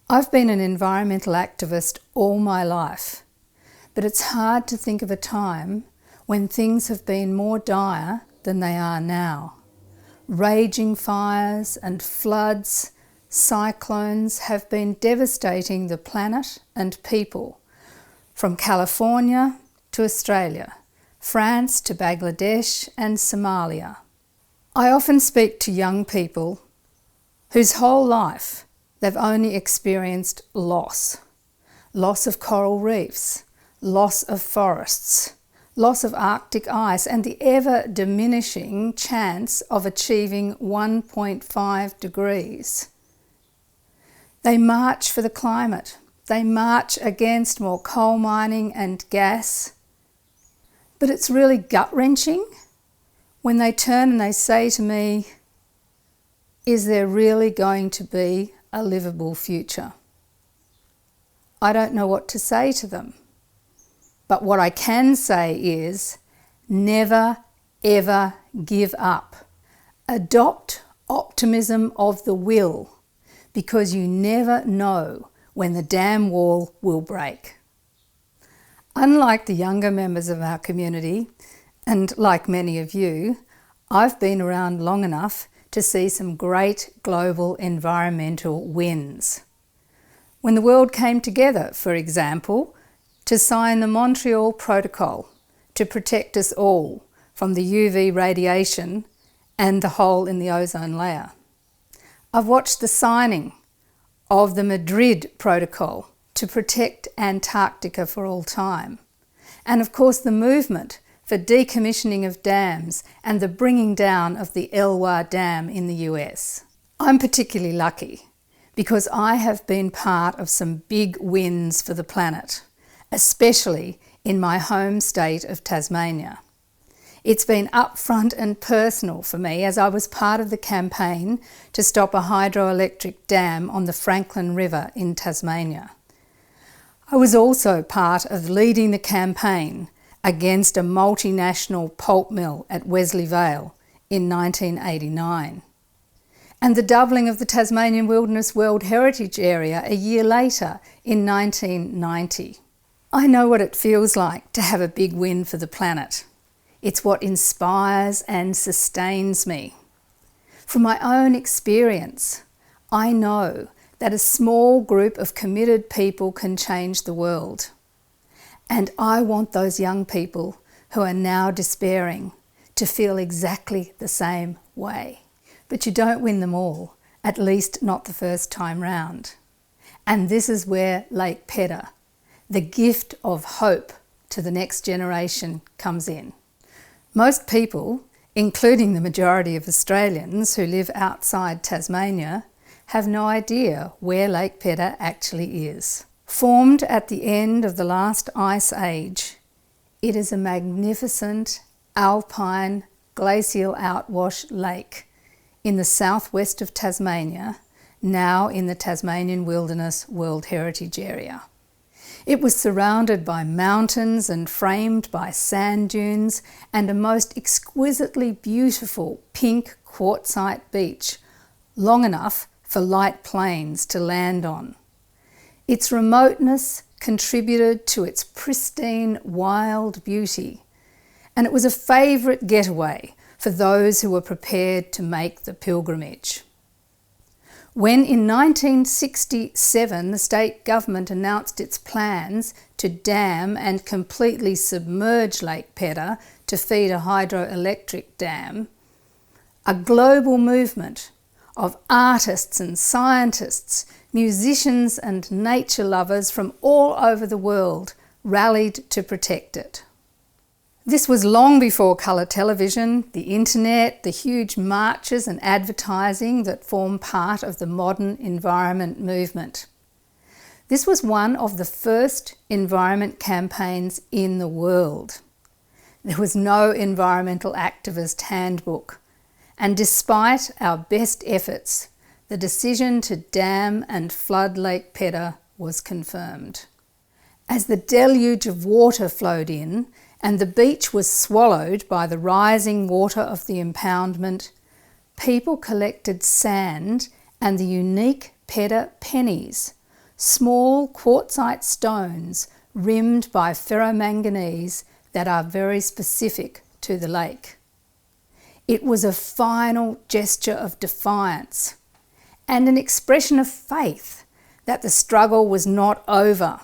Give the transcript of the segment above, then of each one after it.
I've been an environmental activist all my life, but it's hard to think of a time when things have been more dire than they are now. Raging fires and floods, cyclones have been devastating the planet and people, from California to Australia, France to Bangladesh and Somalia. I often speak to young people whose whole life they've only experienced loss. Loss of coral reefs, loss of forests, loss of Arctic ice, and the ever-diminishing chance of achieving 1.5 degrees. They march for the climate. They march against more coal mining and gas. But it's really gut-wrenching when they turn and they say to me, is there really going to be a livable future? I don't know what to say to them. But what I can say is, never ever give up. Adopt optimism of the will, because you never know when the dam wall will break. Unlike the younger members of our community, and like many of you, I've been around long enough to see some great global environmental wins. When the world came together, for example, to sign the Montreal Protocol to protect us all from the UV radiation and the hole in the ozone layer. I've watched the signing of the Madrid Protocol to protect Antarctica for all time. And of course the movement for decommissioning of dams and the bringing down of the Elwha Dam in the US. I'm particularly lucky because I have been part of some big wins for the planet, especially in my home state of Tasmania. It's been upfront and personal for me as I was part of the campaign to stop a hydroelectric dam on the Franklin River in Tasmania. I was also part of leading the campaign against a multinational pulp mill at Wesley Vale in 1989, and the doubling of the Tasmanian Wilderness World Heritage Area a year later in 1990. I know what it feels like to have a big win for the planet. It's what inspires and sustains me. From my own experience, I know that a small group of committed people can change the world. And I want those young people who are now despairing to feel exactly the same way. But you don't win them all, at least not the first time round. And this is where Lake Pedder, the gift of hope to the next generation, comes in. Most people, including the majority of Australians who live outside Tasmania, have no idea where Lake Pedder actually is. Formed at the end of the last ice age, it is a magnificent alpine glacial outwash lake in the southwest of Tasmania, now in the Tasmanian Wilderness World Heritage Area. It was surrounded by mountains and framed by sand dunes and a most exquisitely beautiful pink quartzite beach, long enough for light planes to land on. Its remoteness contributed to its pristine, wild beauty, and it was a favourite getaway for those who were prepared to make the pilgrimage. When in 1967 the state government announced its plans to dam and completely submerge Lake Pedder to feed a hydroelectric dam, a global movement of artists and scientists, musicians and nature lovers from all over the world rallied to protect it. This was long before colour television, the internet, the huge marches and advertising that form part of the modern environment movement. This was one of the first environment campaigns in the world. There was no environmental activist handbook, and despite our best efforts, the decision to dam and flood Lake Pedder was confirmed. As the deluge of water flowed in and the beach was swallowed by the rising water of the impoundment, people collected sand and the unique Pedder pennies small quartzite stones rimmed by ferromanganese that are very specific to the lake. It was a final gesture of defiance and an expression of faith that the struggle was not over,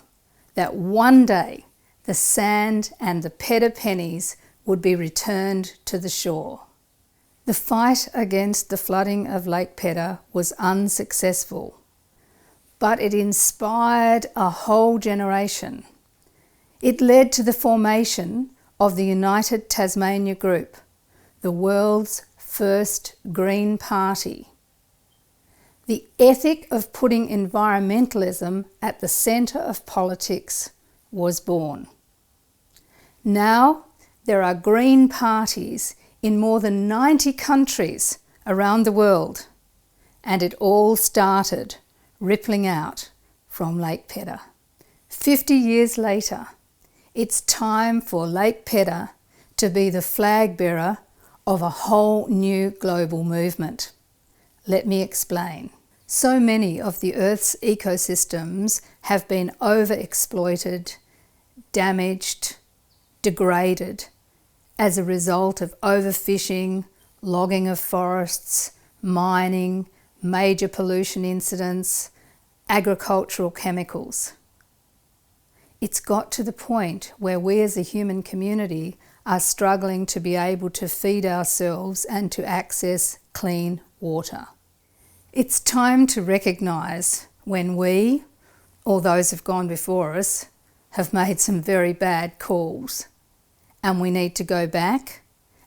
that one day the sand and the Pedder pennies would be returned to the shore. The fight against the flooding of Lake Pedder was unsuccessful, but it inspired a whole generation. It led to the formation of the United Tasmania Group, the world's first Green Party. The ethic of putting environmentalism at the centre of politics was born. Now there are Green Parties in more than 90 countries around the world, and it all started rippling out from Lake Pedder. 50 years later, it's time for Lake Pedder to be the flag bearer of a whole new global movement. Let me explain. So many of the Earth's ecosystems have been overexploited, damaged, degraded as a result of overfishing, logging of forests, mining, major pollution incidents, agricultural chemicals. It's got to the point where we as a human community are struggling to be able to feed ourselves and to access clean water. It's time to recognise when we, or those who've gone before us, have made some very bad calls, and we need to go back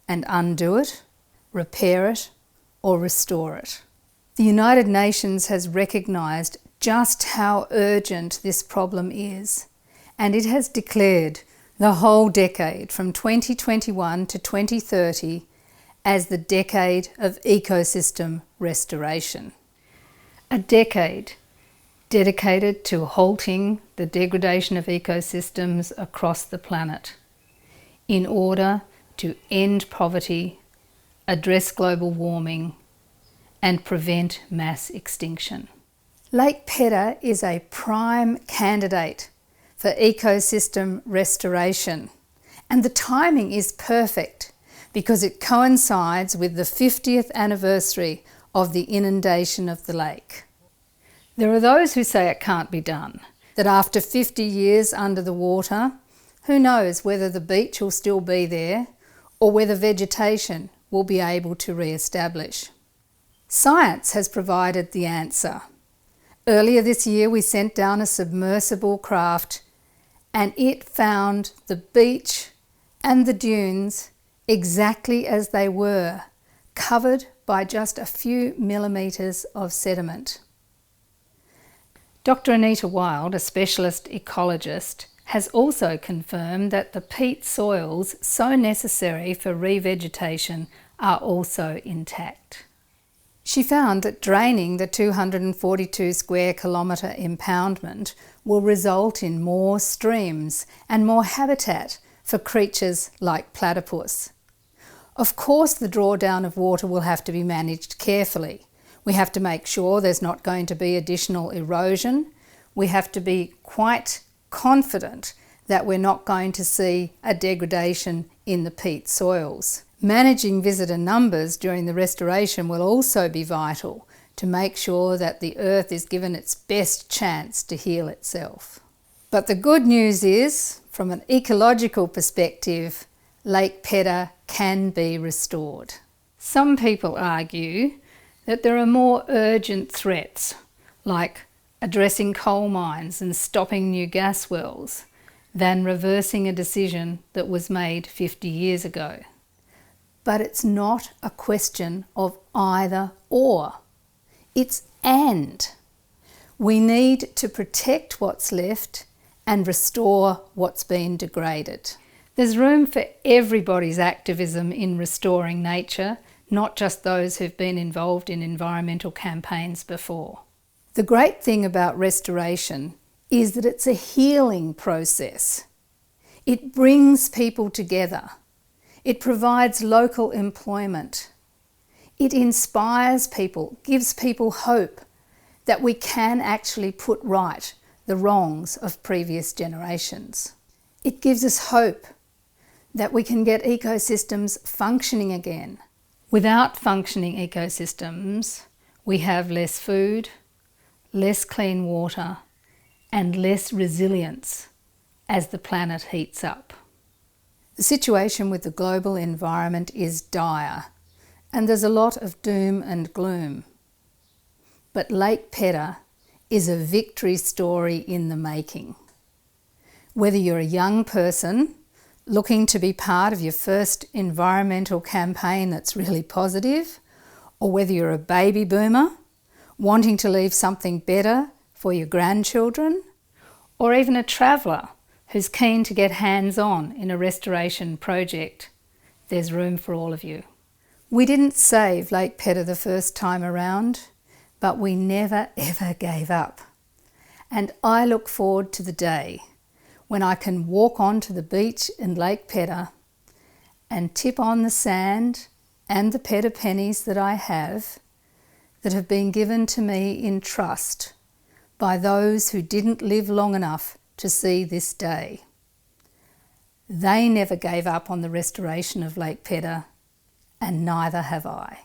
and undo it, repair it, or restore it. The United Nations has recognised just how urgent this problem is, and it has declared the whole decade from 2021 to 2030 as the decade of ecosystem restoration. A decade dedicated to halting the degradation of ecosystems across the planet in order to end poverty, address global warming, and prevent mass extinction. Lake Pedder is a prime candidate for ecosystem restoration, and the timing is perfect because it coincides with the 50th anniversary of the inundation of the lake. There are those who say it can't be done, that after 50 years under the water, who knows whether the beach will still be there or whether vegetation will be able to re-establish. Science has provided the answer. Earlier this year we sent down a submersible craft and it found the beach and the dunes exactly as they were, covered by just a few millimetres of sediment. Dr. Anita Wild, a specialist ecologist, has also confirmed that the peat soils so necessary for revegetation are also intact. She found that draining the 242 square kilometre impoundment will result in more streams and more habitat for creatures like platypus. Of course, the drawdown of water will have to be managed carefully. We have to make sure there's not going to be additional erosion. We have to be quite confident that we're not going to see a degradation in the peat soils. Managing visitor numbers during the restoration will also be vital to make sure that the earth is given its best chance to heal itself. But the good news is, from an ecological perspective, Lake Pedder can be restored. Some people argue that there are more urgent threats, like addressing coal mines and stopping new gas wells, than reversing a decision that was made 50 years ago. But it's not a question of either or. It's and. We need to protect what's left and restore what's been degraded. There's room for everybody's activism in restoring nature, not just those who've been involved in environmental campaigns before. The great thing about restoration is that it's a healing process. It brings people together. It provides local employment. It inspires people, gives people hope that we can actually put right the wrongs of previous generations. It gives us hope that we can get ecosystems functioning again. Without functioning ecosystems, we have less food, less clean water, and less resilience as the planet heats up. The situation with the global environment is dire, and there's a lot of doom and gloom. But Lake Pedder is a victory story in the making. Whether you're a young person looking to be part of your first environmental campaign that's really positive, or whether you're a baby boomer wanting to leave something better for your grandchildren, or even a traveller who's keen to get hands-on in a restoration project, there's room for all of you. We didn't save Lake Pedder the first time around, but we never ever gave up. And I look forward to the day when I can walk onto the beach in Lake Pedder and tip on the sand and the Pedder pennies that I have that have been given to me in trust by those who didn't live long enough to see this day. They never gave up on the restoration of Lake Pedder, and neither have I.